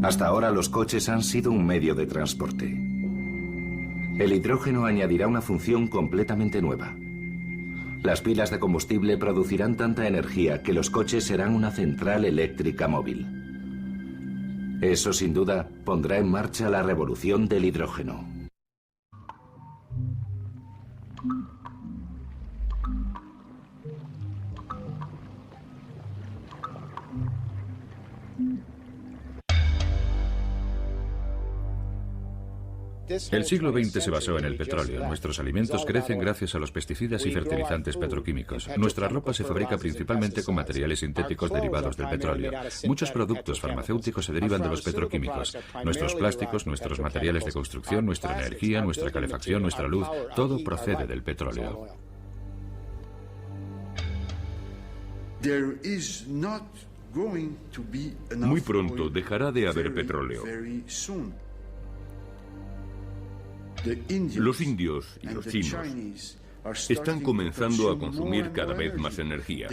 Hasta ahora los coches han sido un medio de transporte. El hidrógeno añadirá una función completamente nueva. Las pilas de combustible producirán tanta energía que los coches serán una central eléctrica móvil. Eso sin duda pondrá en marcha la revolución del hidrógeno. El siglo XX se basó en el petróleo. Nuestros alimentos crecen gracias a los pesticidas y fertilizantes petroquímicos. Nuestra ropa se fabrica principalmente con materiales sintéticos derivados del petróleo. Muchos productos farmacéuticos se derivan de los petroquímicos. Nuestros plásticos, nuestros materiales de construcción, nuestra energía, nuestra calefacción, nuestra luz, todo procede del petróleo. Muy pronto dejará de haber petróleo. Los indios y los chinos están comenzando a consumir cada vez más energía.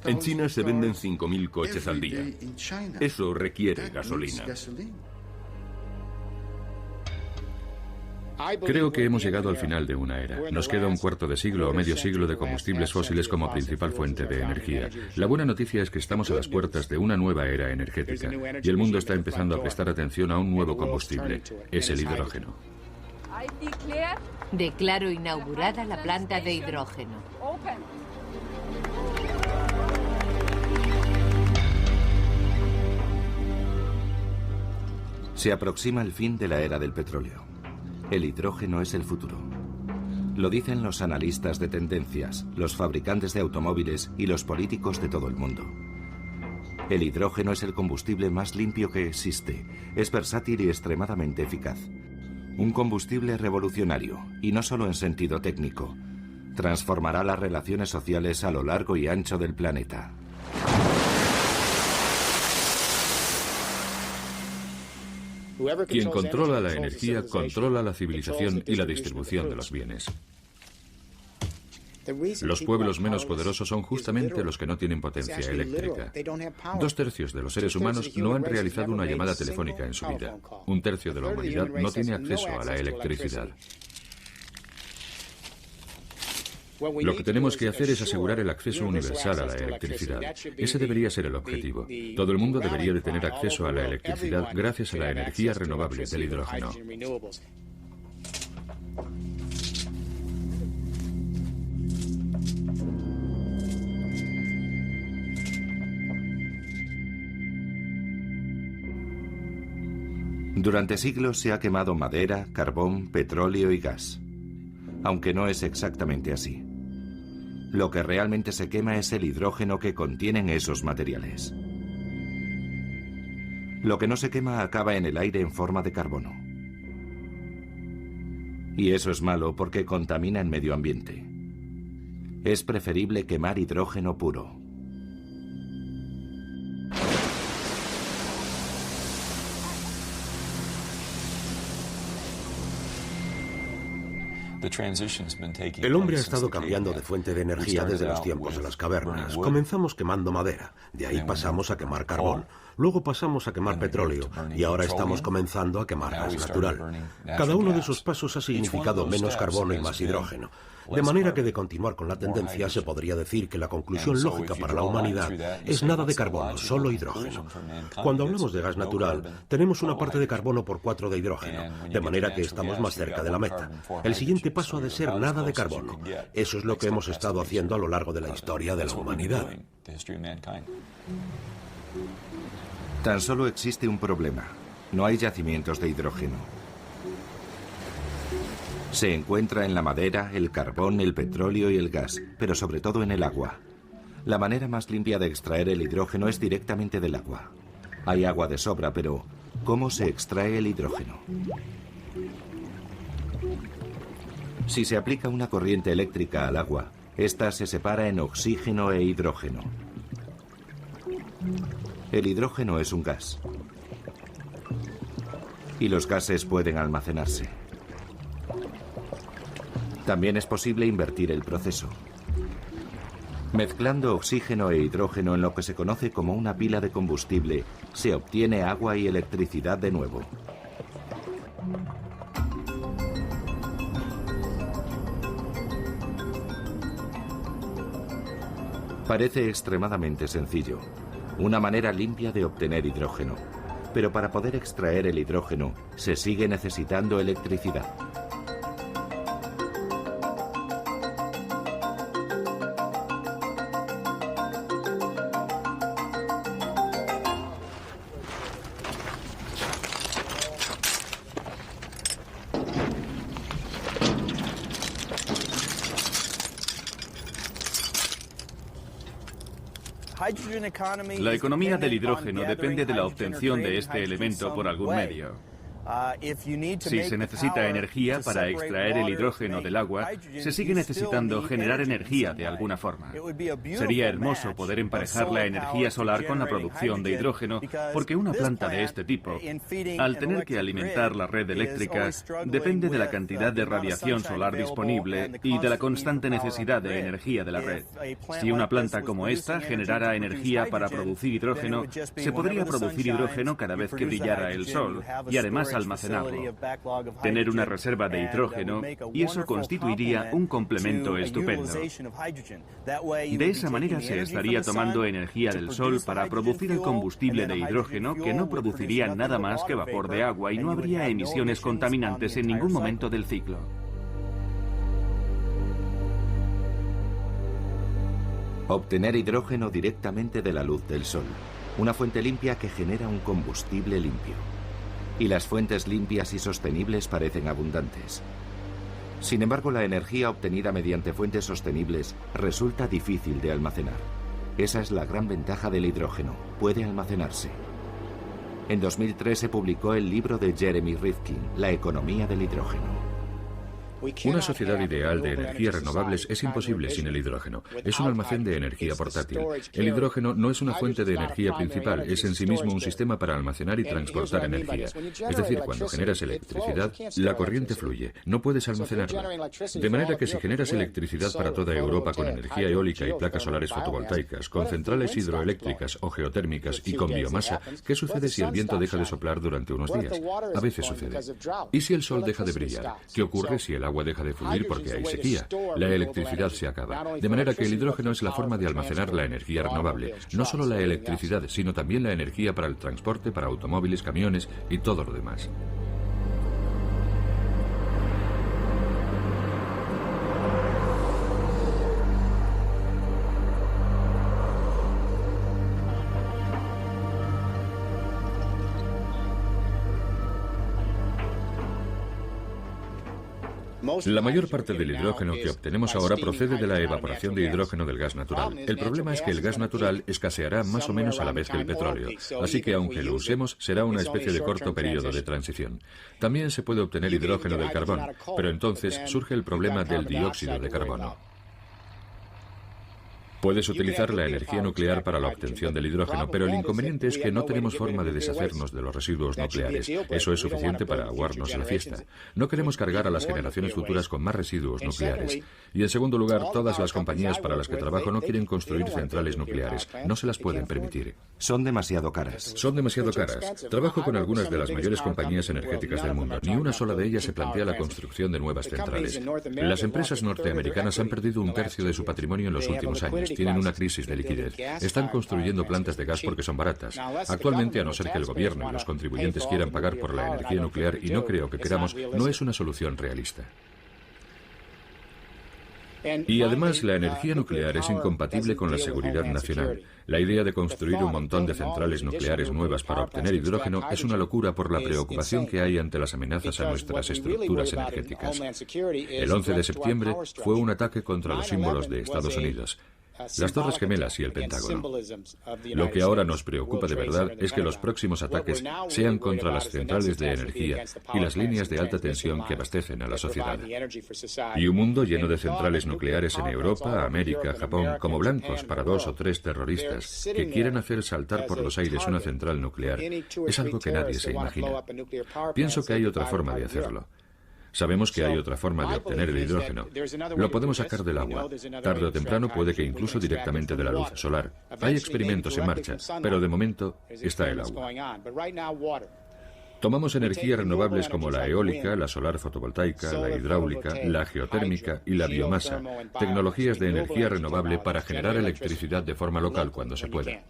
En China se venden 5.000 coches al día. Eso requiere gasolina. Creo que hemos llegado al final de una era. Nos queda un cuarto de siglo o medio siglo de combustibles fósiles como principal fuente de energía. La buena noticia es que estamos a las puertas de una nueva era energética y el mundo está empezando a prestar atención a un nuevo combustible. Es el hidrógeno. Declaro inaugurada la planta de hidrógeno. Se aproxima el fin de la era del petróleo. El hidrógeno es el futuro. Lo dicen los analistas de tendencias, los fabricantes de automóviles y los políticos de todo el mundo. El hidrógeno es el combustible más limpio que existe. Es versátil y extremadamente eficaz. Un combustible revolucionario, y no solo en sentido técnico. Transformará las relaciones sociales a lo largo y ancho del planeta. Quien controla la energía controla la civilización y la distribución de los bienes. Los pueblos menos poderosos son justamente los que no tienen potencia eléctrica. 2/3 de los seres humanos no han realizado una llamada telefónica en su vida. 1/3 de la humanidad no tiene acceso a la electricidad. Lo que tenemos que hacer es asegurar el acceso universal a la electricidad. Ese debería ser el objetivo. Todo el mundo debería de tener acceso a la electricidad gracias a la energía renovable del hidrógeno. Durante siglos se ha quemado madera, carbón, petróleo y gas. Aunque no es exactamente así. Lo que realmente se quema es el hidrógeno que contienen esos materiales. Lo que no se quema acaba en el aire en forma de carbono. Y eso es malo porque contamina el medio ambiente. Es preferible quemar hidrógeno puro. El hombre ha estado cambiando de fuente de energía desde los tiempos de las cavernas. Comenzamos quemando madera, de ahí pasamos a quemar carbón, luego pasamos a quemar petróleo y ahora estamos comenzando a quemar gas natural. Cada uno de esos pasos ha significado menos carbono y más hidrógeno. De manera que de continuar con la tendencia se podría decir que la conclusión lógica para la humanidad es nada de carbono, solo hidrógeno. Cuando hablamos de gas natural, tenemos una parte de carbono por 4 de hidrógeno, de manera que estamos más cerca de la meta. El siguiente paso ha de ser nada de carbono. Eso es lo que hemos estado haciendo a lo largo de la historia de la humanidad. Tan solo existe un problema. No hay yacimientos de hidrógeno. Se encuentra en la madera, el carbón, el petróleo y el gas, pero sobre todo en el agua. La manera más limpia de extraer el hidrógeno es directamente del agua. Hay agua de sobra, pero ¿cómo se extrae el hidrógeno? Si se aplica una corriente eléctrica al agua, esta se separa en oxígeno e hidrógeno. El hidrógeno es un gas. Y los gases pueden almacenarse. También es posible invertir el proceso. Mezclando oxígeno e hidrógeno en lo que se conoce como una pila de combustible, se obtiene agua y electricidad de nuevo. Parece extremadamente sencillo, una manera limpia de obtener hidrógeno. Pero para poder extraer el hidrógeno, se sigue necesitando electricidad. La economía del hidrógeno depende de la obtención de este elemento por algún medio. Si se necesita energía para extraer el hidrógeno del agua, se sigue necesitando generar energía de alguna forma. Sería hermoso poder emparejar la energía solar con la producción de hidrógeno, porque una planta de este tipo, al tener que alimentar la red eléctrica, depende de la cantidad de radiación solar disponible y de la constante necesidad de energía de la red. Si una planta como esta generara energía para producir hidrógeno, se podría producir hidrógeno cada vez que brillara el sol y además almacenarlo, tener una reserva de hidrógeno, y eso constituiría un complemento estupendo. De esa manera se estaría tomando energía del sol para producir el combustible de hidrógeno, que no produciría nada más que vapor de agua y no habría emisiones contaminantes en ningún momento del ciclo. Obtener hidrógeno directamente de la luz del sol, una fuente limpia que genera un combustible limpio. Y las fuentes limpias y sostenibles parecen abundantes. Sin embargo, la energía obtenida mediante fuentes sostenibles resulta difícil de almacenar. Esa es la gran ventaja del hidrógeno, puede almacenarse. En 2003 se publicó el libro de Jeremy Rifkin, La economía del hidrógeno. Una sociedad ideal de energías renovables es imposible sin el hidrógeno. Es un almacén de energía portátil. El hidrógeno no es una fuente de energía principal, es en sí mismo un sistema para almacenar y transportar energía. Es decir, cuando generas electricidad, la corriente fluye, no puedes almacenarla. De manera que si generas electricidad para toda Europa con energía eólica y placas solares fotovoltaicas, con centrales hidroeléctricas o geotérmicas y con biomasa, ¿qué sucede si el viento deja de soplar durante unos días? A veces sucede. ¿Y si el sol deja de brillar? ¿Qué ocurre si el agua deja de fluir porque hay sequía? La electricidad se acaba. De manera que el hidrógeno es la forma de almacenar la energía renovable. No solo la electricidad, sino también la energía para el transporte, para automóviles, camiones y todo lo demás. La mayor parte del hidrógeno que obtenemos ahora procede de la evaporación de hidrógeno del gas natural. El problema es que el gas natural escaseará más o menos a la vez que el petróleo, así que aunque lo usemos, será una especie de corto periodo de transición. También se puede obtener hidrógeno del carbón, pero entonces surge el problema del dióxido de carbono. Puedes utilizar la energía nuclear para la obtención del hidrógeno, pero el inconveniente es que no tenemos forma de deshacernos de los residuos nucleares. Eso es suficiente para aguarnos la fiesta. No queremos cargar a las generaciones futuras con más residuos nucleares. Y en segundo lugar, todas las compañías para las que trabajo no quieren construir centrales nucleares. No se las pueden permitir. Son demasiado caras. Son demasiado caras. Trabajo con algunas de las mayores compañías energéticas del mundo. Ni una sola de ellas se plantea la construcción de nuevas centrales. Las empresas norteamericanas han perdido un tercio de su patrimonio en los últimos años. Tienen una crisis de liquidez. Están construyendo plantas de gas porque son baratas. Actualmente, a no ser que el gobierno y los contribuyentes quieran pagar por la energía nuclear, y no creo que queramos, no es una solución realista. Y además, la energía nuclear es incompatible con la seguridad nacional. La idea de construir un montón de centrales nucleares nuevas para obtener hidrógeno es una locura por la preocupación que hay ante las amenazas a nuestras estructuras energéticas. El 11 de septiembre fue un ataque contra los símbolos de Estados Unidos, las Torres Gemelas y el Pentágono. Lo que ahora nos preocupa de verdad es que los próximos ataques sean contra las centrales de energía y las líneas de alta tensión que abastecen a la sociedad. Y un mundo lleno de centrales nucleares en Europa, América, Japón, como blancos para 2 o 3 terroristas que quieren hacer saltar por los aires una central nuclear, es algo que nadie se imagina. Pienso que hay otra forma de hacerlo. Sabemos que hay otra forma de obtener el hidrógeno. Lo podemos sacar del agua. Tarde o temprano puede que incluso directamente de la luz solar. Hay experimentos en marcha, pero de momento está el agua. Tomamos energías renovables como la eólica, la solar fotovoltaica, la hidráulica, la geotérmica y la biomasa, tecnologías de energía renovable para generar electricidad de forma local cuando se pueda.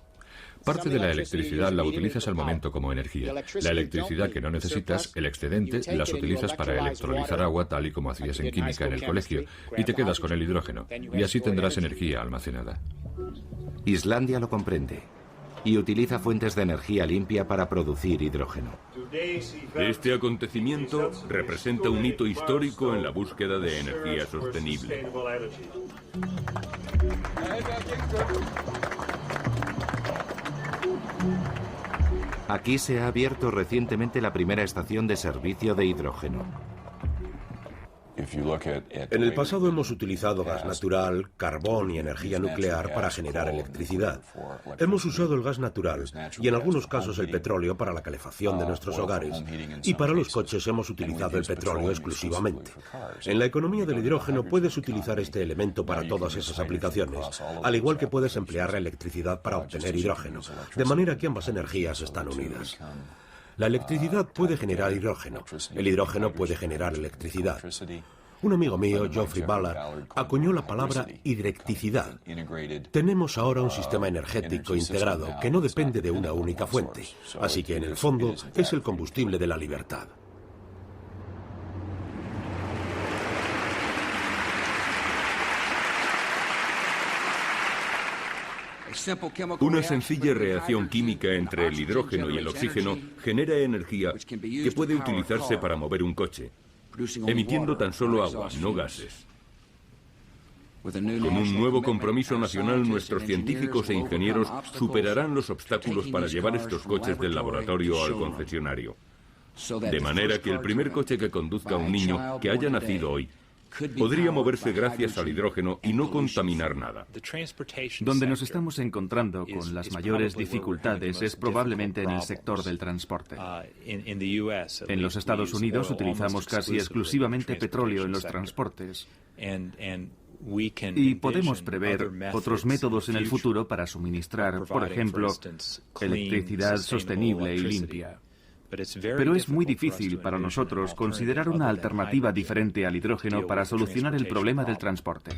Parte de la electricidad la utilizas al momento como energía. La electricidad que no necesitas, el excedente, las utilizas para electrolizar agua tal y como hacías en química en el colegio, y te quedas con el hidrógeno, y así tendrás energía almacenada. Islandia lo comprende y utiliza fuentes de energía limpia para producir hidrógeno. Este acontecimiento representa un hito histórico en la búsqueda de energía sostenible. Aquí se ha abierto recientemente la primera estación de servicio de hidrógeno. En el pasado hemos utilizado gas natural, carbón y energía nuclear para generar electricidad. Hemos usado el gas natural y en algunos casos el petróleo para la calefacción de nuestros hogares. Y para los coches hemos utilizado el petróleo exclusivamente. En la economía del hidrógeno puedes utilizar este elemento para todas esas aplicaciones, al igual que puedes emplear la electricidad para obtener hidrógeno, de manera que ambas energías están unidas. La electricidad puede generar hidrógeno. El hidrógeno puede generar electricidad. Un amigo mío, Geoffrey Ballard, acuñó la palabra hidrecticidad. Tenemos ahora un sistema energético integrado que no depende de una única fuente. Así que, en el fondo, es el combustible de la libertad. Una sencilla reacción química entre el hidrógeno y el oxígeno genera energía que puede utilizarse para mover un coche, emitiendo tan solo agua, no gases. Con un nuevo compromiso nacional, nuestros científicos e ingenieros superarán los obstáculos para llevar estos coches del laboratorio al concesionario. De manera que el primer coche que conduzca a un niño que haya nacido hoy podría moverse gracias al hidrógeno y no contaminar nada. Donde nos estamos encontrando con las mayores dificultades es probablemente en el sector del transporte. En los Estados Unidos utilizamos casi exclusivamente petróleo en los transportes. Y podemos prever otros métodos en el futuro para suministrar, por ejemplo, electricidad sostenible y limpia. Pero es muy difícil para nosotros considerar una alternativa diferente al hidrógeno para solucionar el problema del transporte.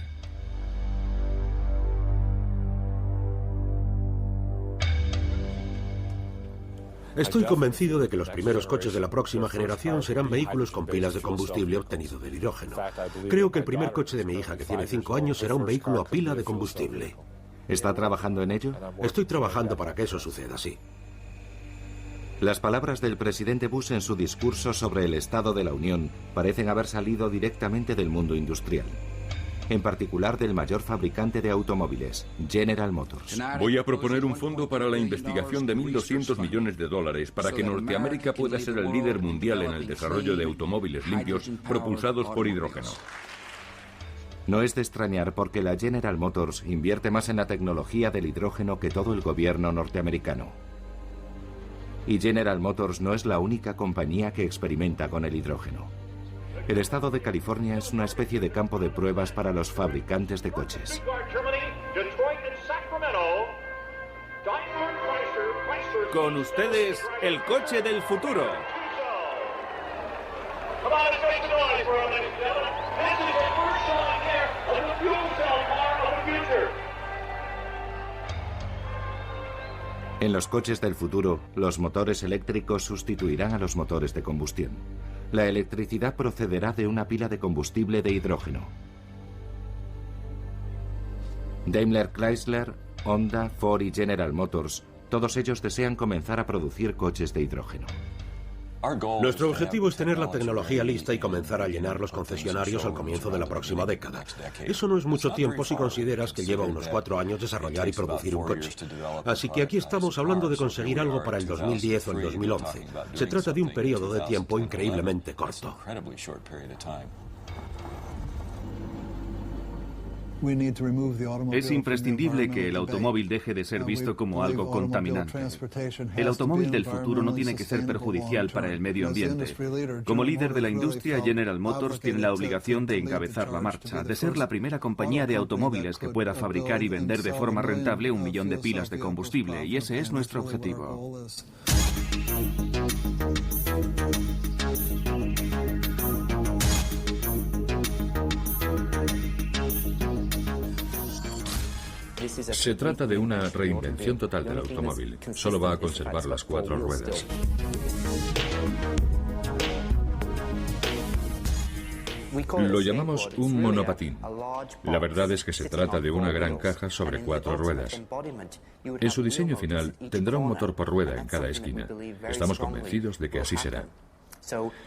Estoy convencido de que los primeros coches de la próxima generación serán vehículos con pilas de combustible obtenido del hidrógeno. Creo que el primer coche de mi hija, que tiene 5 años, será un vehículo a pila de combustible. ¿Está trabajando en ello? Estoy trabajando para que eso suceda, sí. Las palabras del presidente Bush en su discurso sobre el Estado de la Unión parecen haber salido directamente del mundo industrial, en particular del mayor fabricante de automóviles, General Motors. Voy a proponer un fondo para la investigación de $1.200 millones para que Norteamérica pueda ser el líder mundial en el desarrollo de automóviles limpios propulsados por hidrógeno. No es de extrañar porque la General Motors invierte más en la tecnología del hidrógeno que todo el gobierno norteamericano. Y General Motors no es la única compañía que experimenta con el hidrógeno. El estado de California es una especie de campo de pruebas para los fabricantes de coches. Con ustedes, el coche del futuro. En los coches del futuro, los motores eléctricos sustituirán a los motores de combustión. La electricidad procederá de una pila de combustible de hidrógeno. Daimler Chrysler, Honda, Ford y General Motors, todos ellos desean comenzar a producir coches de hidrógeno. Nuestro objetivo es tener la tecnología lista y comenzar a llenar los concesionarios al comienzo de la próxima década. Eso no es mucho tiempo si consideras que lleva unos 4 años desarrollar y producir un coche. Así que aquí estamos hablando de conseguir algo para el 2010 o el 2011. Se trata de un periodo de tiempo increíblemente corto. Es imprescindible que el automóvil deje de ser visto como algo contaminante. El automóvil del futuro no tiene que ser perjudicial para el medio ambiente. Como líder de la industria, General Motors tiene la obligación de encabezar la marcha, de ser la primera compañía de automóviles que pueda fabricar y vender de forma rentable 1 millón de pilas de combustible, y ese es nuestro objetivo. Se trata de una reinvención total del automóvil. Solo va a conservar las 4 ruedas. Lo llamamos un monopatín. La verdad es que se trata de una gran caja sobre 4 ruedas. En su diseño final tendrá un motor por rueda en cada esquina. Estamos convencidos de que así será.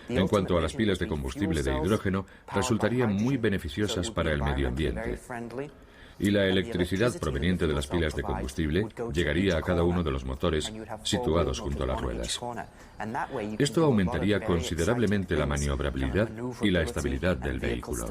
En cuanto a las pilas de combustible de hidrógeno, resultarían muy beneficiosas para el medio ambiente. Y la electricidad proveniente de las pilas de combustible llegaría a cada uno de los motores situados junto a las ruedas. Esto aumentaría considerablemente la maniobrabilidad y la estabilidad del vehículo.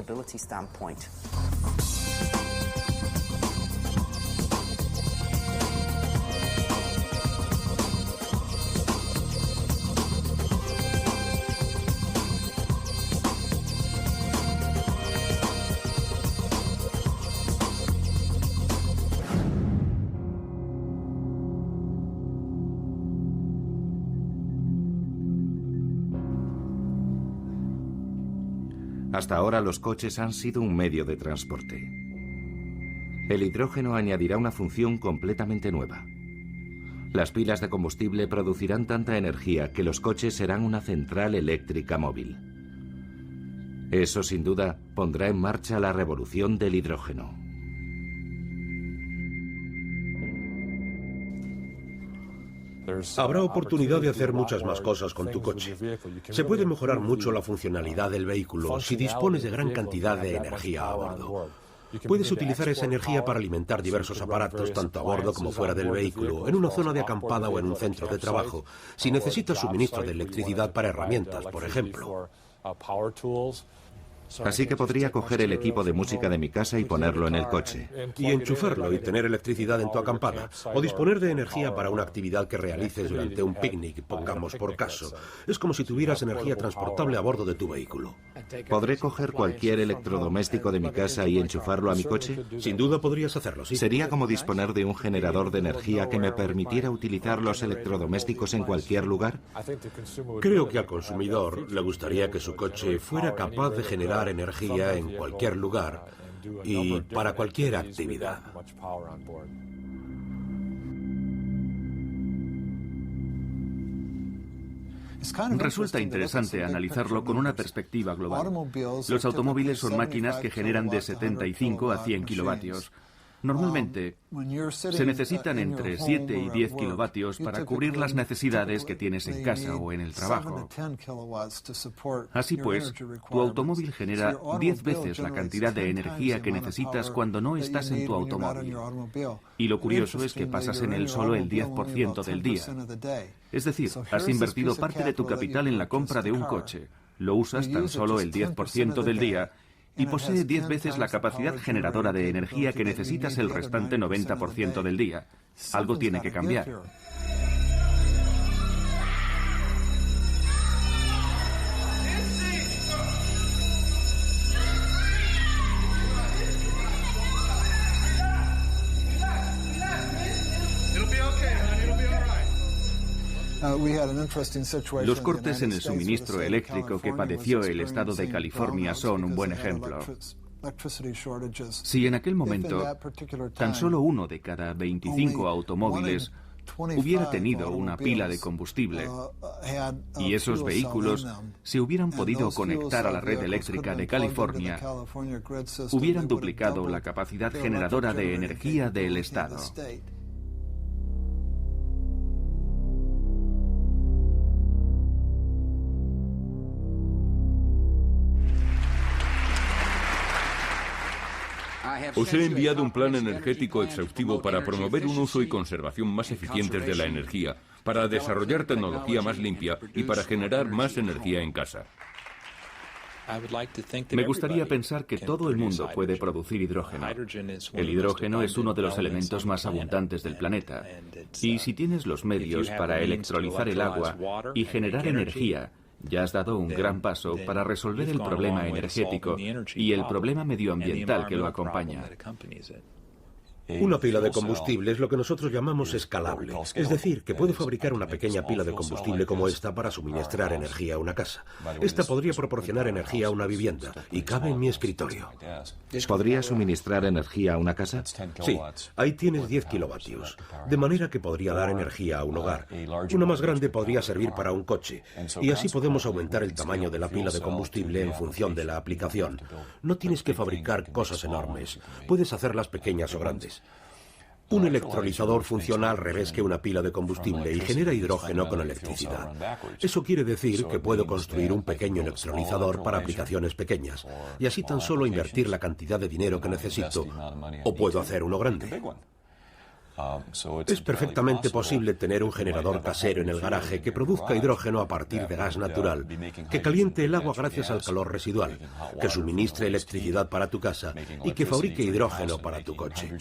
Hasta ahora los coches han sido un medio de transporte. El hidrógeno añadirá una función completamente nueva. Las pilas de combustible producirán tanta energía que los coches serán una central eléctrica móvil. Eso, sin duda, pondrá en marcha la revolución del hidrógeno. Habrá oportunidad de hacer muchas más cosas con tu coche. Se puede mejorar mucho la funcionalidad del vehículo si dispones de gran cantidad de energía a bordo. Puedes utilizar esa energía para alimentar diversos aparatos, tanto a bordo como fuera del vehículo, en una zona de acampada o en un centro de trabajo, si necesitas suministro de electricidad para herramientas, por ejemplo. Así que podría coger el equipo de música de mi casa y ponerlo en el coche. Y enchufarlo y tener electricidad en tu acampada. O disponer de energía para una actividad que realices durante un picnic, pongamos por caso. Es como si tuvieras energía transportable a bordo de tu vehículo. ¿Podré coger cualquier electrodoméstico de mi casa y enchufarlo a mi coche? Sin duda podrías hacerlo, sí. Sería como disponer de un generador de energía que me permitiera utilizar los electrodomésticos en cualquier lugar. Creo que al consumidor le gustaría que su coche fuera capaz de generar energía en cualquier lugar y para cualquier actividad. Resulta interesante analizarlo con una perspectiva global. Los automóviles son máquinas que generan de 75 a 100 kilovatios. Normalmente, se necesitan entre 7 y 10 kilovatios para cubrir las necesidades que tienes en casa o en el trabajo. Así pues, tu automóvil genera 10 veces la cantidad de energía que necesitas cuando no estás en tu automóvil. Y lo curioso es que pasas en él solo el 10% del día. Es decir, has invertido parte de tu capital en la compra de un coche, lo usas tan solo el 10% del día, y posee 10 veces la capacidad generadora de energía que necesitas el restante 90% del día. Algo tiene que cambiar. Los cortes en el suministro eléctrico que padeció el estado de California son un buen ejemplo. Si en aquel momento tan solo 1 de cada 25 automóviles hubiera tenido una pila de combustible y esos vehículos se hubieran podido conectar a la red eléctrica de California, hubieran duplicado la capacidad generadora de energía del estado. Os he enviado un plan energético exhaustivo para promover un uso y conservación más eficientes de la energía, para desarrollar tecnología más limpia y para generar más energía en casa. Me gustaría pensar que todo el mundo puede producir hidrógeno. El hidrógeno es uno de los elementos más abundantes del planeta. Y si tienes los medios para electrolizar el agua y generar energía, ya has dado un gran paso para resolver el problema energético y el problema medioambiental que lo acompaña. Una pila de combustible es lo que nosotros llamamos escalable, es decir, que puede fabricar una pequeña pila de combustible como esta para suministrar energía a una casa. Esta podría proporcionar energía a una vivienda y cabe en mi escritorio. ¿Podría suministrar energía a una casa? Sí, ahí tienes 10 kilovatios, de manera que podría dar energía a un hogar. Una más grande podría servir para un coche, y así podemos aumentar el tamaño de la pila de combustible en función de la aplicación. No tienes que fabricar cosas enormes, puedes hacerlas pequeñas o grandes. Un electrolizador funciona al revés que una pila de combustible y genera hidrógeno con electricidad. Eso quiere decir que puedo construir un pequeño electrolizador para aplicaciones pequeñas y así tan solo invertir la cantidad de dinero que necesito, o puedo hacer uno grande. Es perfectamente posible tener un generador casero en el garaje que produzca hidrógeno a partir de gas natural, que caliente el agua gracias al calor residual, que suministre electricidad para tu casa y que fabrique hidrógeno para tu coche.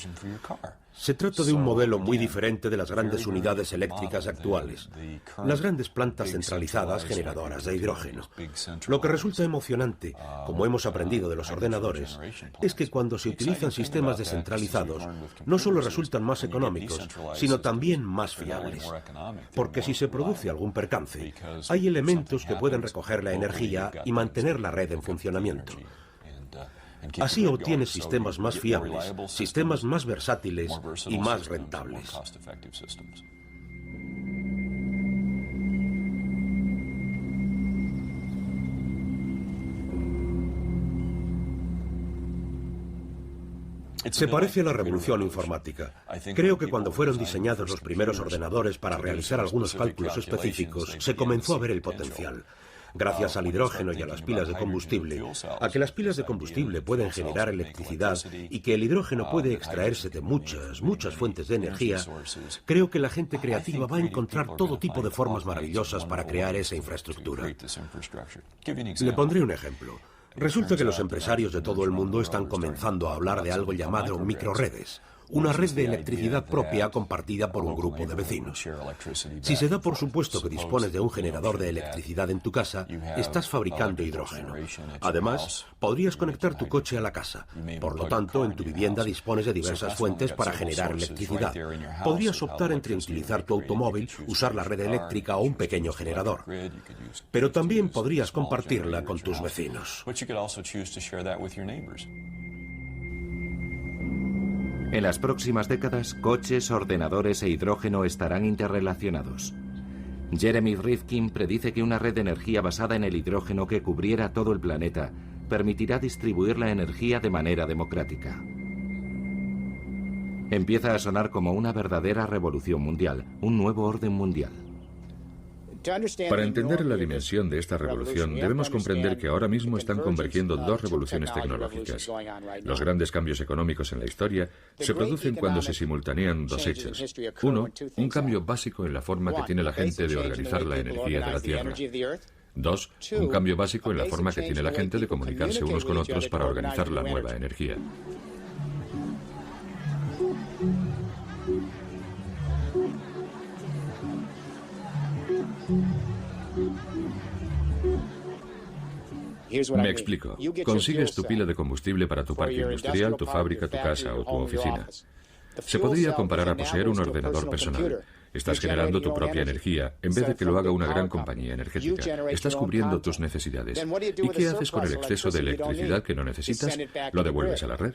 Se trata de un modelo muy diferente de las grandes unidades eléctricas actuales, las grandes plantas centralizadas generadoras de hidrógeno. Lo que resulta emocionante, como hemos aprendido de los ordenadores, es que cuando se utilizan sistemas descentralizados, no solo resultan más económicos, sino también más fiables. Porque si se produce algún percance, hay elementos que pueden recoger la energía y mantener la red en funcionamiento. Así obtienes sistemas más fiables, sistemas más versátiles y más rentables. Se parece a la revolución informática. Creo que cuando fueron diseñados los primeros ordenadores para realizar algunos cálculos específicos, se comenzó a ver el potencial. Gracias al hidrógeno y a las pilas de combustible, a que las pilas de combustible pueden generar electricidad y que el hidrógeno puede extraerse de muchas fuentes de energía, creo que la gente creativa va a encontrar todo tipo de formas maravillosas para crear esa infraestructura. Le pondré un ejemplo. Resulta que los empresarios de todo el mundo están comenzando a hablar de algo llamado microredes. Una red de electricidad propia compartida por un grupo de vecinos. Si se da por supuesto que dispones de un generador de electricidad en tu casa, estás fabricando hidrógeno. Además, podrías conectar tu coche a la casa. Por lo tanto, en tu vivienda dispones de diversas fuentes para generar electricidad. Podrías optar entre utilizar tu automóvil, usar la red eléctrica o un pequeño generador. Pero también podrías compartirla con tus vecinos. En las próximas décadas, coches, ordenadores e hidrógeno estarán interrelacionados. Jeremy Rifkin predice que una red de energía basada en el hidrógeno que cubriera todo el planeta permitirá distribuir la energía de manera democrática. Empieza a sonar como una verdadera revolución mundial, un nuevo orden mundial. Para entender la dimensión de esta revolución, debemos comprender que ahora mismo están convergiendo dos revoluciones tecnológicas. Los grandes cambios económicos en la historia se producen cuando se simultanean dos hechos. Uno, un cambio básico en la forma que tiene la gente de organizar la energía de la Tierra. Dos, un cambio básico en la forma que tiene la gente de comunicarse unos con otros para organizar la nueva energía. Me explico. Consigues tu pila de combustible para tu parque industrial, tu fábrica, tu casa o tu oficina. Se podría comparar a poseer un ordenador personal. Estás generando tu propia energía, en vez de que lo haga una gran compañía energética. Estás cubriendo tus necesidades. ¿Y qué haces con el exceso de electricidad que no necesitas? Lo devuelves a la red.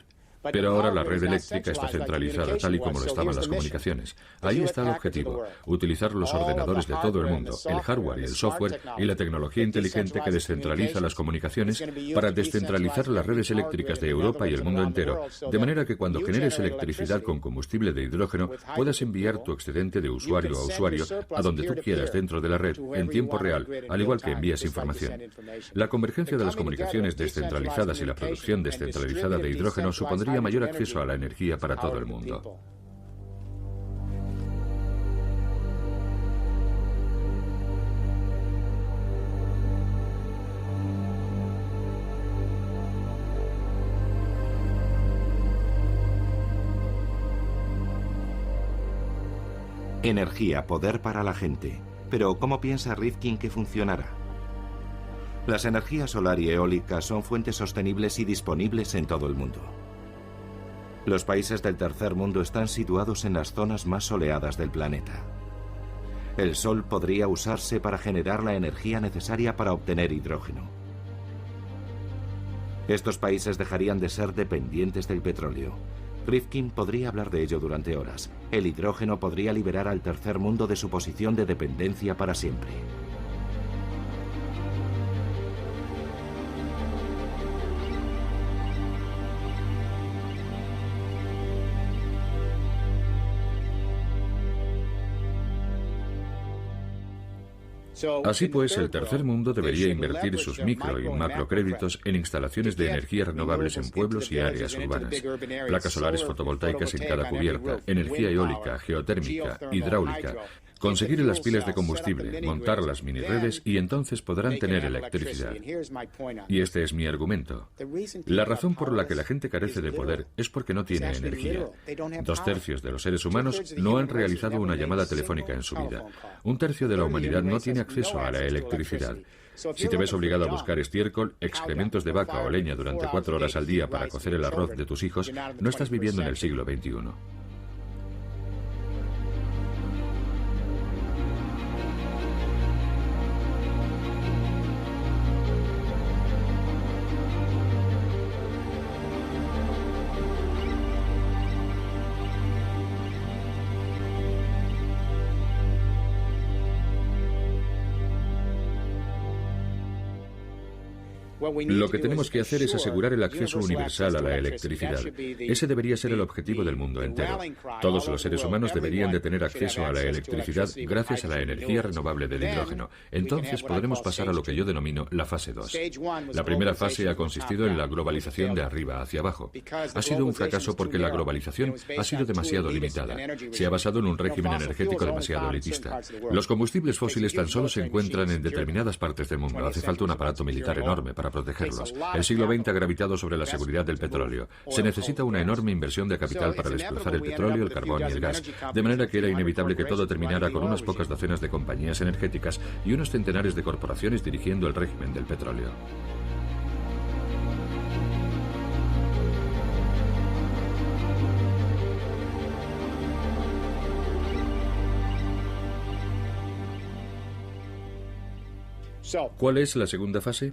Pero ahora la red eléctrica está centralizada tal y como lo estaban las comunicaciones. Ahí está el objetivo, utilizar los ordenadores de todo el mundo, el hardware y el software y la tecnología inteligente que descentraliza las comunicaciones para descentralizar las redes eléctricas de Europa y el mundo entero, de manera que cuando generes electricidad con combustible de hidrógeno puedas enviar tu excedente de usuario a usuario a donde tú quieras dentro de la red en tiempo real, al igual que envías información. La convergencia de las comunicaciones descentralizadas y la producción descentralizada de hidrógeno supondría mayor acceso a la energía para todo el mundo. Energía, poder para la gente. Pero ¿cómo piensa Rifkin que funcionará? Las energías solar y eólica son fuentes sostenibles y disponibles en todo el mundo. Los países del tercer mundo están situados en las zonas más soleadas del planeta. El sol podría usarse para generar la energía necesaria para obtener hidrógeno. Estos países dejarían de ser dependientes del petróleo. Rifkin podría hablar de ello durante horas. El hidrógeno podría liberar al tercer mundo de su posición de dependencia para siempre. Así pues, el tercer mundo debería invertir sus micro y macrocréditos en instalaciones de energías renovables en pueblos y áreas urbanas, placas solares fotovoltaicas en cada cubierta, energía eólica, geotérmica, hidráulica, conseguir las pilas de combustible, montar las miniredes y entonces podrán tener electricidad. Y este es mi argumento. La razón por la que la gente carece de poder es porque no tiene energía. 2/3 de los seres humanos no han realizado una llamada telefónica en su vida. 1/3 de la humanidad no tiene acceso a la electricidad. Si te ves obligado a buscar estiércol, excrementos de vaca o leña durante 4 horas al día para cocer el arroz de tus hijos, no estás viviendo en el siglo XXI. Lo que tenemos que hacer es asegurar el acceso universal a la electricidad. Ese debería ser el objetivo del mundo entero. Todos los seres humanos deberían de tener acceso a la electricidad gracias a la energía renovable del hidrógeno. Entonces podremos pasar a lo que yo denomino la fase 2. La primera fase ha consistido en la globalización de arriba hacia abajo. Ha sido un fracaso porque la globalización ha sido demasiado limitada. Se ha basado en un régimen energético demasiado elitista. Los combustibles fósiles tan solo se encuentran en determinadas partes del mundo. Hace falta un aparato militar enorme para protegerlos. El siglo XX ha gravitado sobre la seguridad del petróleo. Se necesita una enorme inversión de capital para desplazar el petróleo, el carbón y el gas, de manera que era inevitable que todo terminara con unas pocas docenas de compañías energéticas y unos centenares de corporaciones dirigiendo el régimen del petróleo. ¿Cuál es la segunda fase?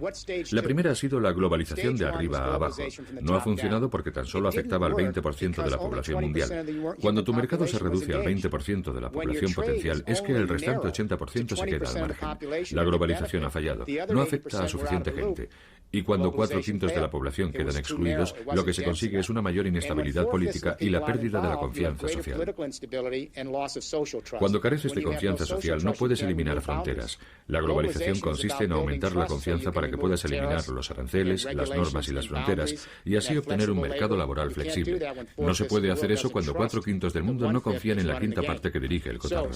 La primera ha sido la globalización de arriba a abajo. No ha funcionado porque tan solo afectaba al 20% de la población mundial. Cuando tu mercado se reduce al 20% de la población potencial, es que el restante 80% se queda al margen. La globalización ha fallado. No afecta a suficiente gente. Y cuando 4/5 de la población quedan excluidos, lo que se consigue es una mayor inestabilidad política y la pérdida de la confianza social. Cuando careces de confianza social, no puedes eliminar fronteras. La globalización consiste en aumentar la confianza para que puedas eliminar los aranceles, las normas y las fronteras, y así obtener un mercado laboral flexible. No se puede hacer eso cuando 4/5 del mundo no confían en la quinta parte que dirige el cotarro.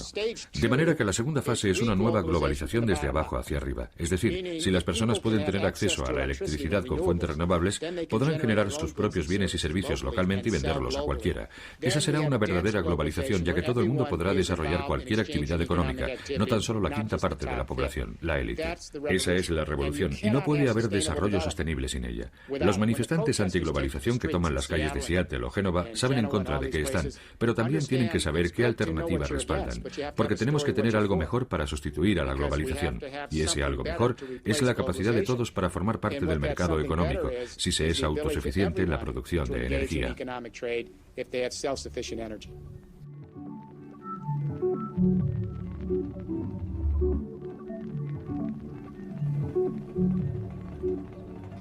De manera que la segunda fase es una nueva globalización desde abajo hacia arriba. Es decir, si las personas pueden tener acceso a la electricidad con fuentes renovables, podrán generar sus propios bienes y servicios localmente y venderlos a cualquiera. Esa será una verdadera globalización, ya que todo el mundo podrá desarrollar cualquier actividad económica, no tan solo la quinta parte de la población, la élite. Esa es la revolución, y no puede haber desarrollo sostenible sin ella. Los manifestantes antiglobalización que toman las calles de Seattle o Génova saben en contra de qué están, pero también tienen que saber qué alternativa respaldan, porque tenemos que tener algo mejor para sustituir a la globalización, y ese algo mejor es la capacidad de todos para formar parte del mercado económico, si se es autosuficiente en la producción de energía.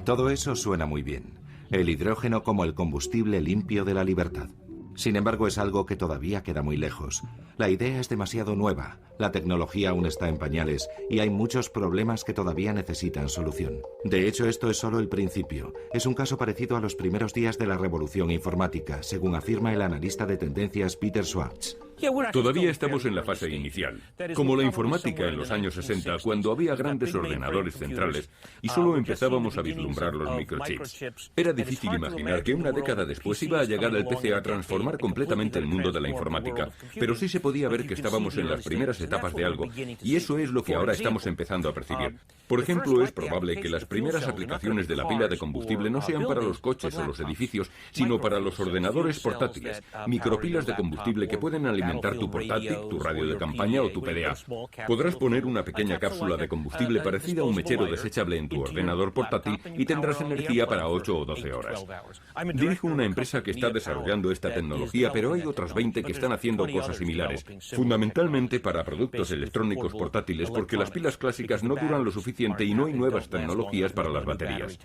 Todo eso suena muy bien. El hidrógeno como el combustible limpio de la libertad. Sin embargo, es algo que todavía queda muy lejos. La idea es demasiado nueva, la tecnología aún está en pañales y hay muchos problemas que todavía necesitan solución. De hecho, esto es solo el principio. Es un caso parecido a los primeros días de la revolución informática, según afirma el analista de tendencias Peter Schwartz. Todavía estamos en la fase inicial, como la informática en los años 60, cuando había grandes ordenadores centrales y solo empezábamos a vislumbrar los microchips. Era difícil imaginar que una década después iba a llegar el PC a transformar completamente el mundo de la informática, pero sí se podía ver que estábamos en las primeras etapas de algo, y eso es lo que ahora estamos empezando a percibir. Por ejemplo, es probable que las primeras aplicaciones de la pila de combustible no sean para los coches o los edificios, sino para los ordenadores portátiles, micropilas de combustible que pueden alimentar tu portátil, tu radio de campaña o tu PDA. Podrás poner una pequeña cápsula de combustible parecida a un mechero desechable en tu ordenador portátil y tendrás energía para 8 o 12 horas. Dirijo una empresa que está desarrollando esta tecnología, pero hay otras 20 que están haciendo cosas similares, fundamentalmente para productos electrónicos portátiles, porque las pilas clásicas no duran lo suficiente y no hay nuevas tecnologías para las baterías.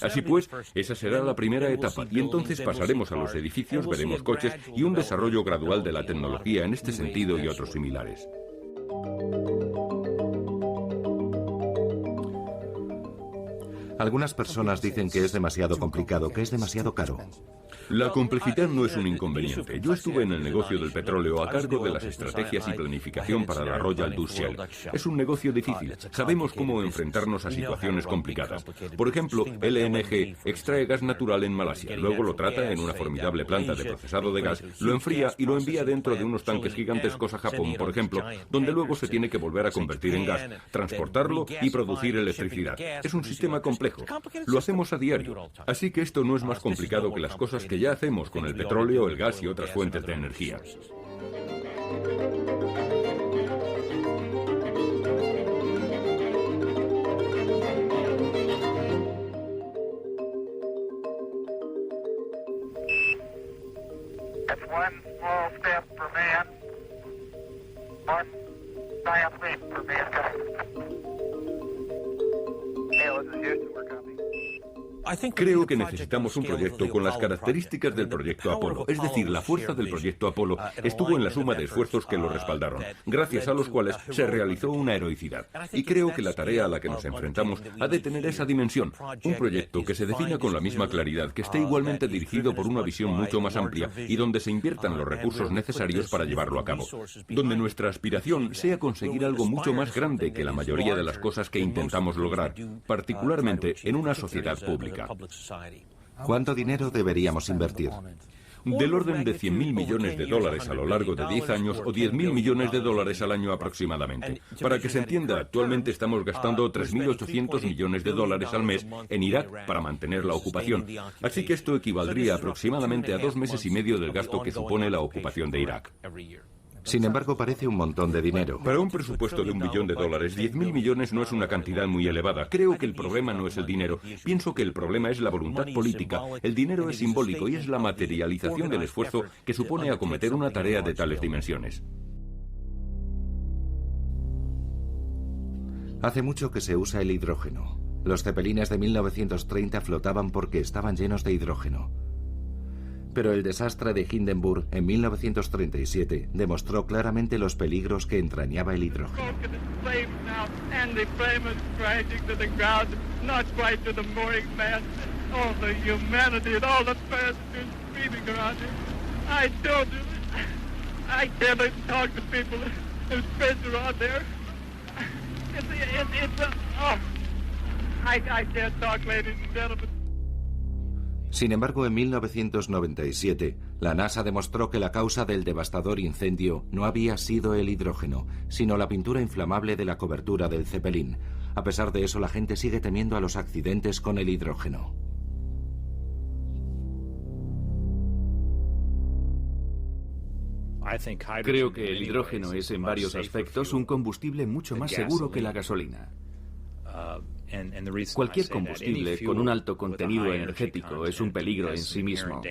Así pues, esa será la primera etapa, y entonces pasaremos a los edificios, veremos coches y un desarrollo gradual de la tecnología en este sentido y otros similares. Algunas personas dicen que es demasiado complicado, que es demasiado caro. La complejidad no es un inconveniente. Yo estuve en el negocio del petróleo a cargo de las estrategias y planificación para la Royal Dutch Shell. Es un negocio difícil. Sabemos cómo enfrentarnos a situaciones complicadas. Por ejemplo, LNG extrae gas natural en Malasia, luego lo trata en una formidable planta de procesado de gas, lo enfría y lo envía dentro de unos tanques gigantescos a Japón, por ejemplo, donde luego se tiene que volver a convertir en gas, transportarlo y producir electricidad. Es un sistema complejo. Lo hacemos a diario. Así que esto no es más complicado que las cosas que ya hacemos con el petróleo, el gas y otras fuentes de energía. Creo que necesitamos un proyecto con las características del proyecto Apolo, es decir, la fuerza del proyecto Apolo estuvo en la suma de esfuerzos que lo respaldaron, gracias a los cuales se realizó una heroicidad. Y creo que la tarea a la que nos enfrentamos ha de tener esa dimensión, un proyecto que se defina con la misma claridad, que esté igualmente dirigido por una visión mucho más amplia y donde se inviertan los recursos necesarios para llevarlo a cabo, donde nuestra aspiración sea conseguir algo mucho más grande que la mayoría de las cosas que intentamos lograr, particularmente en una sociedad pública. ¿Cuánto dinero deberíamos invertir? Del orden de 100.000 millones de dólares a lo largo de 10 años o 10.000 millones de dólares al año aproximadamente. Para que se entienda, actualmente estamos gastando 3.800 millones de dólares al mes en Irak para mantener la ocupación. Así que esto equivaldría aproximadamente a 2 meses y medio del gasto que supone la ocupación de Irak. Sin embargo, parece un montón de dinero. Para un presupuesto de $1 billón, 10.000 millones no es una cantidad muy elevada. Creo que el problema no es el dinero. Pienso que el problema es la voluntad política. El dinero es simbólico y es la materialización del esfuerzo que supone acometer una tarea de tales dimensiones. Hace mucho que se usa el hidrógeno. Los cepelines de 1930 flotaban porque estaban llenos de hidrógeno. Pero el desastre de Hindenburg en 1937 demostró claramente los peligros que entrañaba el hidrógeno. Sin embargo, en 1997, la NASA demostró que la causa del devastador incendio no había sido el hidrógeno, sino la pintura inflamable de la cobertura del Zeppelin. A pesar de eso, la gente sigue temiendo a los accidentes con el hidrógeno. Creo que el hidrógeno es en varios aspectos un combustible mucho más seguro que la gasolina. Cualquier combustible con un alto contenido energético es un peligro en sí mismo.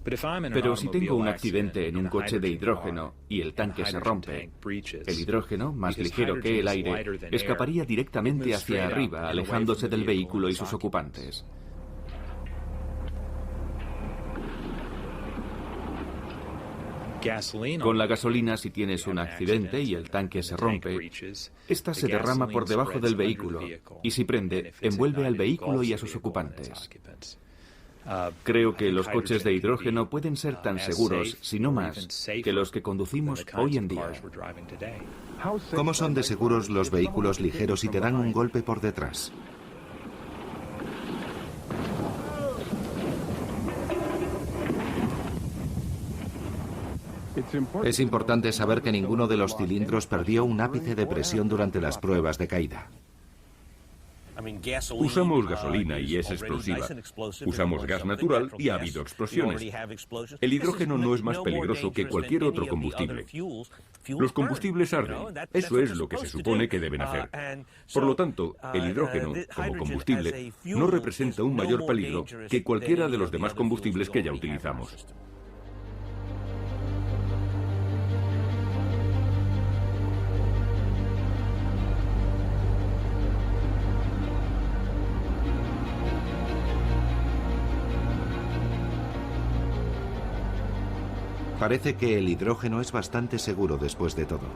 Pero si tengo un accidente en un coche de hidrógeno y el tanque se rompe, el hidrógeno, más ligero que el aire, escaparía directamente hacia arriba, alejándose del vehículo y sus ocupantes. Con la gasolina, si tienes un accidente y el tanque se rompe, esta se derrama por debajo del vehículo y si prende, envuelve al vehículo y a sus ocupantes. Creo que los coches de hidrógeno pueden ser tan seguros, si no más, que los que conducimos hoy en día. ¿Cómo son de seguros los vehículos ligeros si te dan un golpe por detrás? Es importante saber que ninguno de los cilindros perdió un ápice de presión durante las pruebas de caída. Usamos gasolina y es explosiva. Usamos gas natural y ha habido explosiones. El hidrógeno no es más peligroso que cualquier otro combustible. Los combustibles arden. Eso es lo que se supone que deben hacer. Por lo tanto, el hidrógeno, como combustible, no representa un mayor peligro que cualquiera de los demás combustibles que ya utilizamos. Parece que el hidrógeno es bastante seguro después de todo.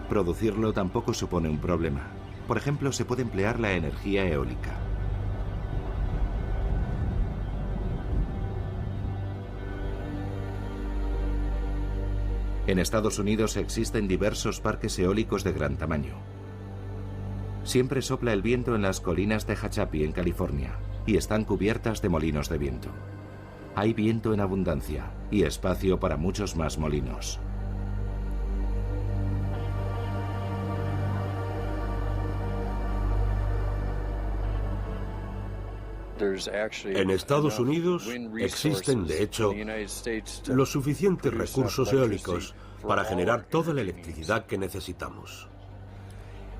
Producirlo tampoco supone un problema. Por ejemplo, se puede emplear la energía eólica. En Estados Unidos existen diversos parques eólicos de gran tamaño. Siempre sopla el viento en las colinas de Tehachapi, en California, y están cubiertas de molinos de viento. Hay viento en abundancia y espacio para muchos más molinos. En Estados Unidos existen, de hecho, los suficientes recursos eólicos para generar toda la electricidad que necesitamos.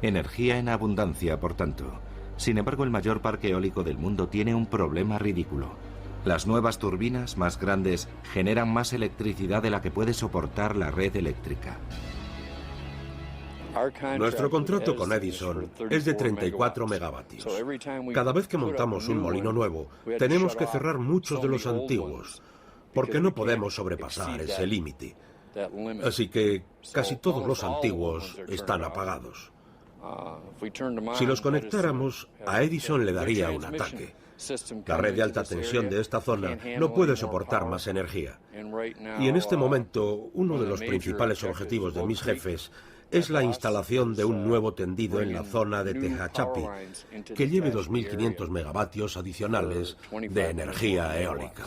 Energía en abundancia, por tanto. Sin embargo, el mayor parque eólico del mundo tiene un problema ridículo. Las nuevas turbinas más grandes generan más electricidad de la que puede soportar la red eléctrica. Nuestro contrato con Edison es de 34 megavatios. Cada vez que montamos un molino nuevo, tenemos que cerrar muchos de los antiguos, porque no podemos sobrepasar ese límite. Así que casi todos los antiguos están apagados. Si los conectáramos, a Edison le daría un ataque. La red de alta tensión de esta zona no puede soportar más energía. Y en este momento, uno de los principales objetivos de mis jefes es la instalación de un nuevo tendido en la zona de Tehachapi, que lleve 2.500 megavatios adicionales de energía eólica.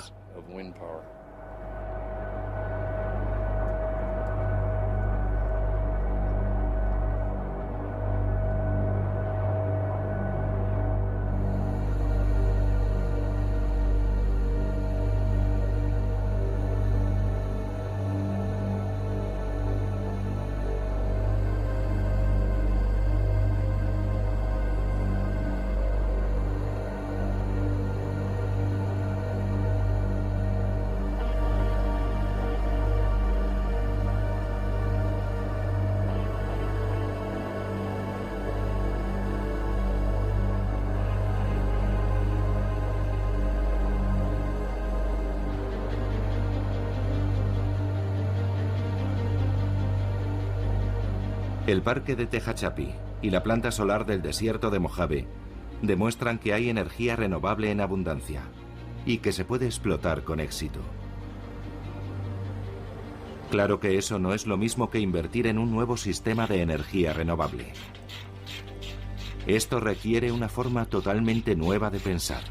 El parque de Tehachapi y la planta solar del desierto de Mojave demuestran que hay energía renovable en abundancia y que se puede explotar con éxito. Claro que eso no es lo mismo que invertir en un nuevo sistema de energía renovable. Esto requiere una forma totalmente nueva de pensar.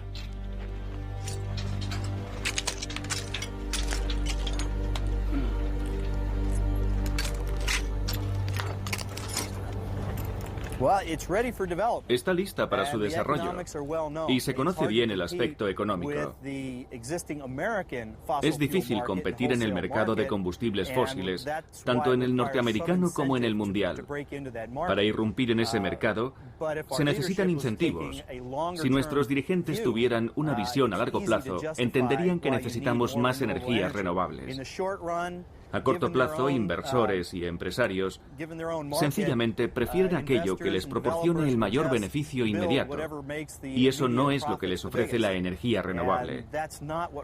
Está lista para su desarrollo y se conoce bien el aspecto económico. Es difícil competir en el mercado de combustibles fósiles, tanto en el norteamericano como en el mundial. Para irrumpir en ese mercado, se necesitan incentivos. Si nuestros dirigentes tuvieran una visión a largo plazo, entenderían que necesitamos más energías renovables. A corto plazo, inversores y empresarios sencillamente prefieren aquello que les proporcione el mayor beneficio inmediato. Y eso no es lo que les ofrece la energía renovable.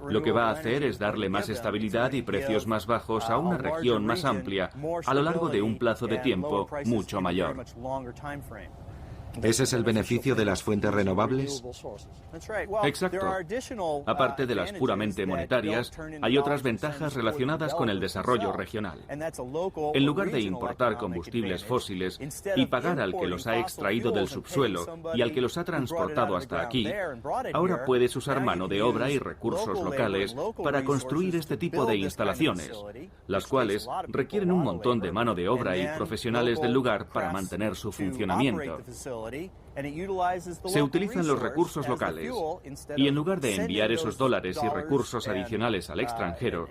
Lo que va a hacer es darle más estabilidad y precios más bajos a una región más amplia a lo largo de un plazo de tiempo mucho mayor. ¿Ese es el beneficio de las fuentes renovables? Exacto. Aparte de las puramente monetarias, hay otras ventajas relacionadas con el desarrollo regional. En lugar de importar combustibles fósiles y pagar al que los ha extraído del subsuelo y al que los ha transportado hasta aquí, ahora puedes usar mano de obra y recursos locales para construir este tipo de instalaciones, las cuales requieren un montón de mano de obra y profesionales del lugar para mantener su funcionamiento. Se utilizan los recursos locales y en lugar de enviar esos dólares y recursos adicionales al extranjero,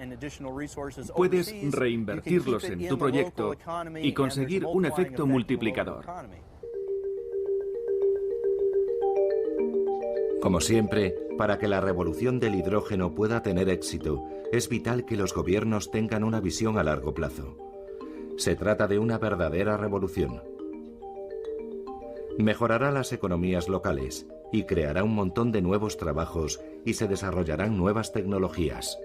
puedes reinvertirlos en tu proyecto y conseguir un efecto multiplicador. Como siempre, para que la revolución del hidrógeno pueda tener éxito, es vital que los gobiernos tengan una visión a largo plazo. Se trata de una verdadera revolución. Mejorará las economías locales y creará un montón de nuevos trabajos y se desarrollarán nuevas tecnologías.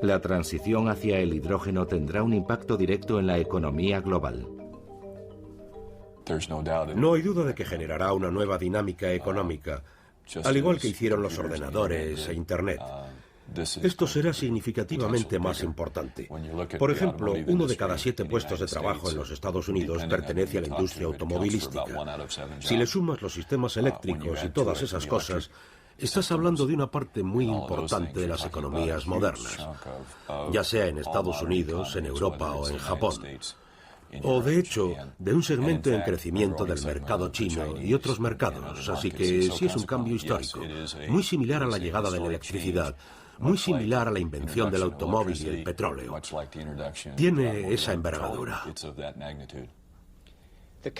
La transición hacia el hidrógeno tendrá un impacto directo en la economía global. No hay duda de que generará una nueva dinámica económica, al igual que hicieron los ordenadores e Internet. Esto será significativamente más importante. Por ejemplo, 1 de cada 7 puestos de trabajo en los Estados Unidos pertenece a la industria automovilística. Si le sumas los sistemas eléctricos y todas esas cosas, estás hablando de una parte muy importante de las economías modernas, ya sea en Estados Unidos, en Europa o en Japón. O, de hecho, de un segmento en crecimiento del mercado chino y otros mercados. Así que sí es un cambio histórico, muy similar a la llegada de la electricidad, muy similar a la invención del automóvil y el petróleo. Tiene esa envergadura.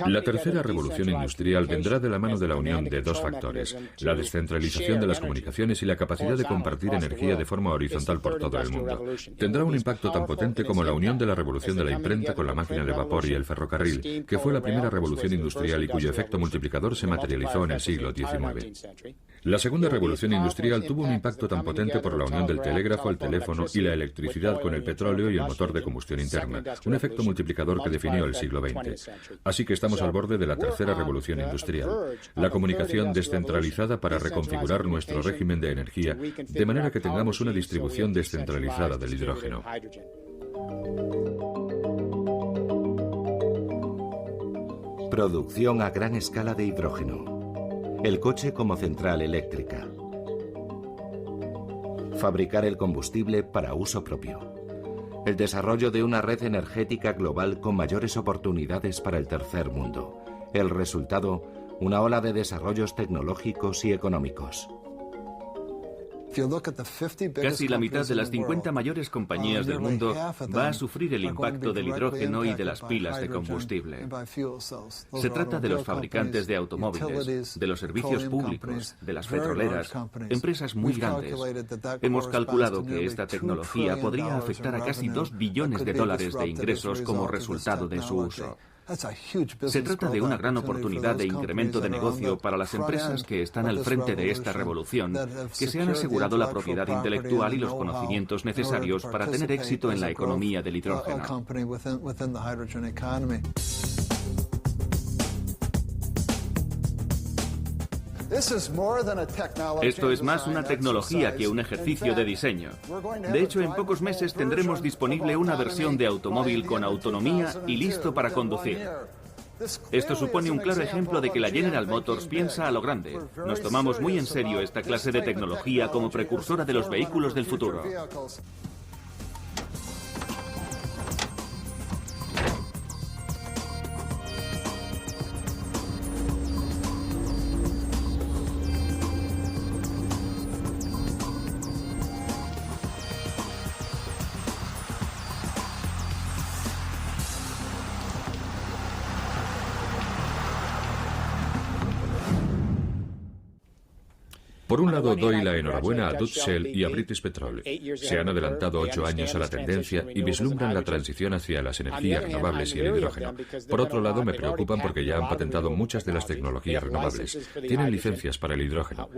La tercera revolución industrial vendrá de la mano de la unión de 2 factores: la descentralización de las comunicaciones y la capacidad de compartir energía de forma horizontal por todo el mundo. Tendrá un impacto tan potente como la unión de la revolución de la imprenta con la máquina de vapor y el ferrocarril, que fue la primera revolución industrial y cuyo efecto multiplicador se materializó en el siglo XIX. La segunda revolución industrial tuvo un impacto tan potente por la unión del telégrafo, el teléfono y la electricidad con el petróleo y el motor de combustión interna, un efecto multiplicador que definió el siglo XX. Así que estamos al borde de la tercera revolución industrial, la comunicación descentralizada para reconfigurar nuestro régimen de energía de manera que tengamos una distribución descentralizada del hidrógeno. Producción a gran escala de hidrógeno. El coche como central eléctrica. Fabricar el combustible para uso propio. El desarrollo de una red energética global con mayores oportunidades para el tercer mundo. El resultado, una ola de desarrollos tecnológicos y económicos. Casi la mitad de las 50 mayores compañías del mundo va a sufrir el impacto del hidrógeno y de las pilas de combustible. Se trata de los fabricantes de automóviles, de los servicios públicos, de las petroleras, empresas muy grandes. Hemos calculado que esta tecnología podría afectar a casi $2 billones de ingresos como resultado de su uso. Se trata de una gran oportunidad de incremento de negocio para las empresas que están al frente de esta revolución, que se han asegurado la propiedad intelectual y los conocimientos necesarios para tener éxito en la economía del hidrógeno. Esto es más una tecnología que un ejercicio de diseño. De hecho, en pocos meses tendremos disponible una versión de automóvil con autonomía y listo para conducir. Esto supone un claro ejemplo de que la General Motors piensa a lo grande. Nos tomamos muy en serio esta clase de tecnología como precursora de los vehículos del futuro. Por un lado, doy la enhorabuena a Dutch Shell y a British Petroleum. Se han adelantado 8 años a la tendencia y vislumbran la transición hacia las energías renovables y el hidrógeno. Por otro lado, me preocupan porque ya han patentado muchas de las tecnologías renovables. Tienen licencias para el hidrógeno.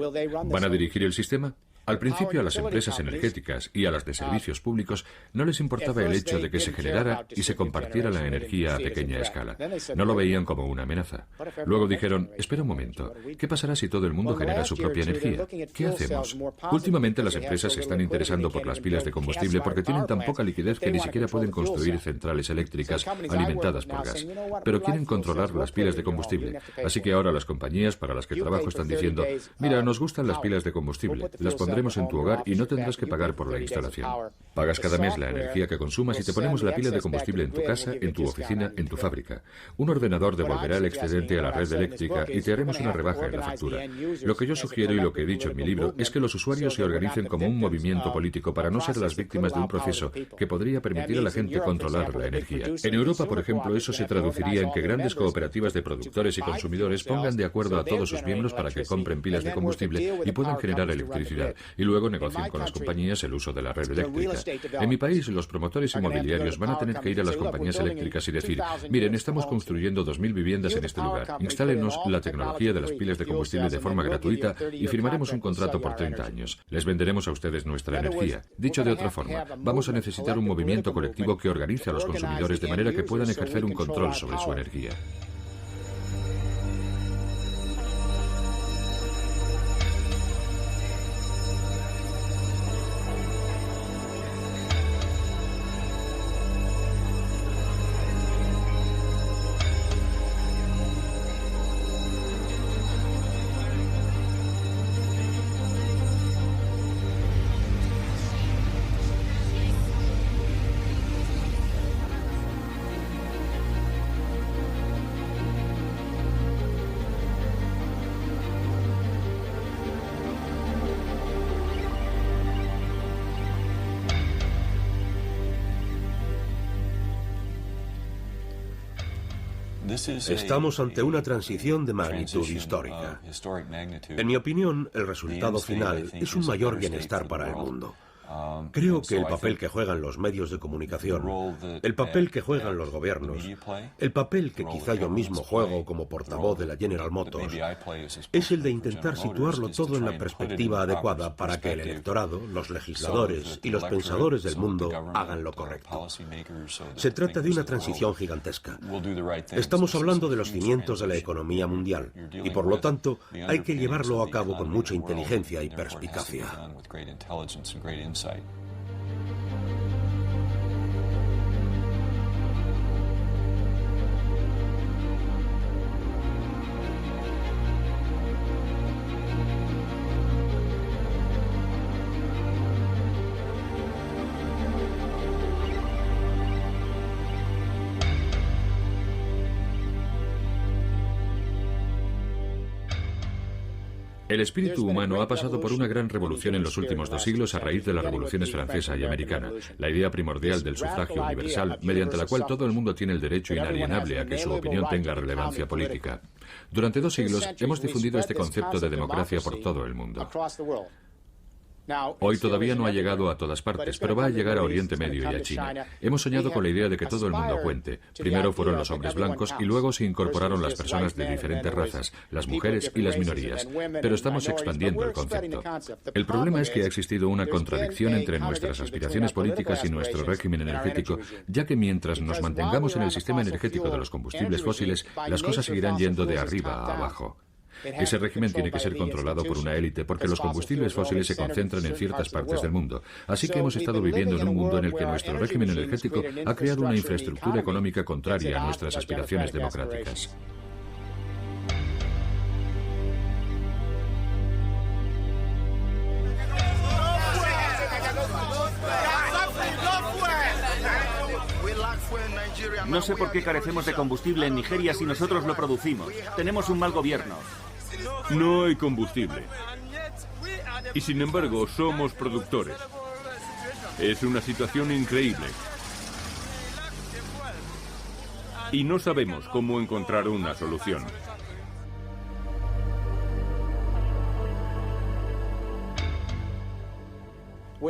¿Van a dirigir el sistema? Al principio a las empresas energéticas y a las de servicios públicos no les importaba el hecho de que se generara y se compartiera la energía a pequeña escala. No lo veían como una amenaza. Luego dijeron, espera un momento, ¿qué pasará si todo el mundo genera su propia energía? ¿Qué hacemos? Últimamente las empresas se están interesando por las pilas de combustible porque tienen tan poca liquidez que ni siquiera pueden construir centrales eléctricas alimentadas por gas. Pero quieren controlar las pilas de combustible. Así que ahora las compañías para las que trabajo están diciendo, mira, nos gustan las pilas de combustible, las pondremos en tu hogar y no tendrás que pagar por la instalación. Pagas cada mes la energía que consumas y te ponemos la pila de combustible en tu casa, en tu oficina, en tu fábrica. Un ordenador devolverá el excedente a la red eléctrica y te haremos una rebaja en la factura. Lo que yo sugiero y lo que he dicho en mi libro es que los usuarios se organicen como un movimiento político para no ser las víctimas de un proceso que podría permitir a la gente controlar la energía. En Europa, por ejemplo, eso se traduciría en que grandes cooperativas de productores y consumidores pongan de acuerdo a todos sus miembros para que compren pilas de combustible y puedan generar electricidad, y luego negocien con las compañías el uso de la red eléctrica. En mi país, los promotores inmobiliarios van a tener que ir a las compañías eléctricas y decir, miren, estamos construyendo 2000 viviendas en este lugar, instálenos la tecnología de las pilas de combustible de forma gratuita y firmaremos un contrato por 30 años. Les venderemos a ustedes nuestra energía. Dicho de otra forma, vamos a necesitar un movimiento colectivo que organice a los consumidores de manera que puedan ejercer un control sobre su energía. Estamos ante una transición de magnitud histórica. En mi opinión, el resultado final es un mayor bienestar para el mundo. Creo que el papel que juegan los medios de comunicación, el papel que juegan los gobiernos, el papel que quizá yo mismo juego como portavoz de la General Motors, es el de intentar situarlo todo en la perspectiva adecuada para que el electorado, los legisladores y los pensadores del mundo hagan lo correcto. Se trata de una transición gigantesca. Estamos hablando de los cimientos de la economía mundial y, por lo tanto, hay que llevarlo a cabo con mucha inteligencia y perspicacia. El espíritu humano ha pasado por una gran revolución en los últimos 2 siglos a raíz de las revoluciones francesa y americana, la idea primordial del sufragio universal, mediante la cual todo el mundo tiene el derecho inalienable a que su opinión tenga relevancia política. Durante 2 siglos hemos difundido este concepto de democracia por todo el mundo. Hoy todavía no ha llegado a todas partes, pero va a llegar a Oriente Medio y a China. Hemos soñado con la idea de que todo el mundo cuente. Primero fueron los hombres blancos y luego se incorporaron las personas de diferentes razas, las mujeres y las minorías. Pero estamos expandiendo el concepto. El problema es que ha existido una contradicción entre nuestras aspiraciones políticas y nuestro régimen energético, ya que mientras nos mantengamos en el sistema energético de los combustibles fósiles, las cosas seguirán yendo de arriba a abajo. Ese régimen tiene que ser controlado por una élite porque los combustibles fósiles se concentran en ciertas partes del mundo. Así que hemos estado viviendo en un mundo en el que nuestro régimen energético ha creado una infraestructura económica contraria a nuestras aspiraciones democráticas. No sé por qué carecemos de combustible en Nigeria si nosotros lo producimos. Tenemos un mal gobierno. No hay combustible. Y sin embargo, somos productores. Es una situación increíble. Y no sabemos cómo encontrar una solución.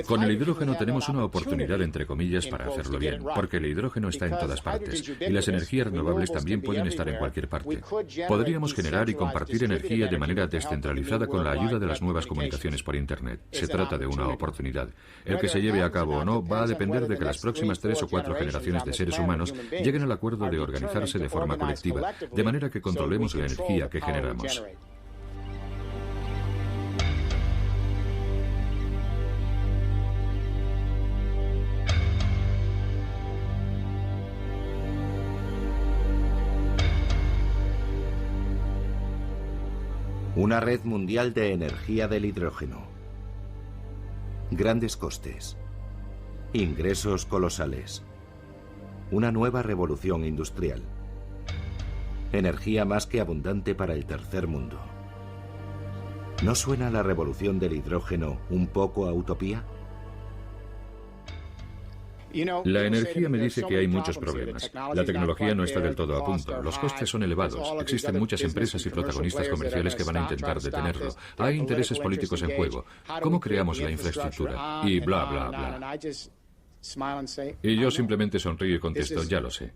Con el hidrógeno tenemos una oportunidad, entre comillas, para hacerlo bien, porque el hidrógeno está en todas partes y las energías renovables también pueden estar en cualquier parte. Podríamos generar y compartir energía de manera descentralizada con la ayuda de las nuevas comunicaciones por Internet. Se trata de una oportunidad. El que se lleve a cabo o no va a depender de que las próximas 3 o 4 generaciones de seres humanos lleguen al acuerdo de organizarse de forma colectiva, de manera que controlemos la energía que generamos. Una red mundial de energía del hidrógeno. Grandes costes. Ingresos colosales. Una nueva revolución industrial. Energía más que abundante para el tercer mundo. ¿No suena la revolución del hidrógeno un poco a utopía? La energía me dice que hay muchos problemas. La tecnología no está del todo a punto. Los costes son elevados. Existen muchas empresas y protagonistas comerciales que van a intentar detenerlo. Hay intereses políticos en juego. ¿Cómo creamos la infraestructura? Y bla, bla, bla. Y yo simplemente sonrío y contesto, ya lo sé.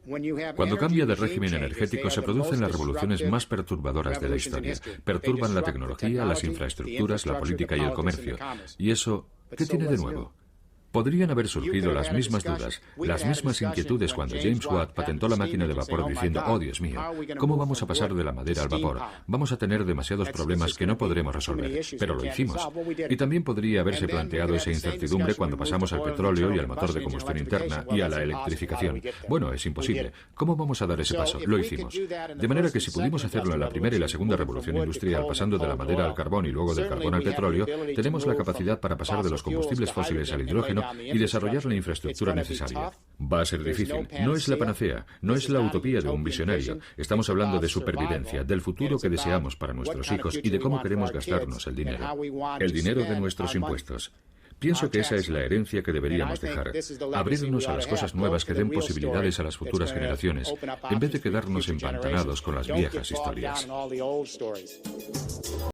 Cuando cambia de régimen energético se producen las revoluciones más perturbadoras de la historia. Perturban la tecnología, las infraestructuras, la política y el comercio. ¿Y eso qué tiene de nuevo? Podrían haber surgido las mismas dudas, las mismas inquietudes cuando James Watt patentó la máquina de vapor diciendo, oh Dios mío, ¿cómo vamos a pasar de la madera al vapor? Vamos a tener demasiados problemas que no podremos resolver, pero lo hicimos. Y también podría haberse planteado esa incertidumbre cuando pasamos al petróleo y al motor de combustión interna y a la electrificación. Bueno, es imposible. ¿Cómo vamos a dar ese paso? Lo hicimos. De manera que si pudimos hacerlo en la primera y la segunda revolución industrial, pasando de la madera al carbón y luego del carbón al petróleo, tenemos la capacidad para pasar de los combustibles fósiles al hidrógeno y desarrollar la infraestructura necesaria. Va a ser difícil. No es la panacea, no es la utopía de un visionario. Estamos hablando de supervivencia, del futuro que deseamos para nuestros hijos y de cómo queremos gastarnos el dinero. El dinero de nuestros impuestos. Pienso que esa es la herencia que deberíamos dejar. Abrirnos a las cosas nuevas que den posibilidades a las futuras generaciones, en vez de quedarnos empantanados con las viejas historias.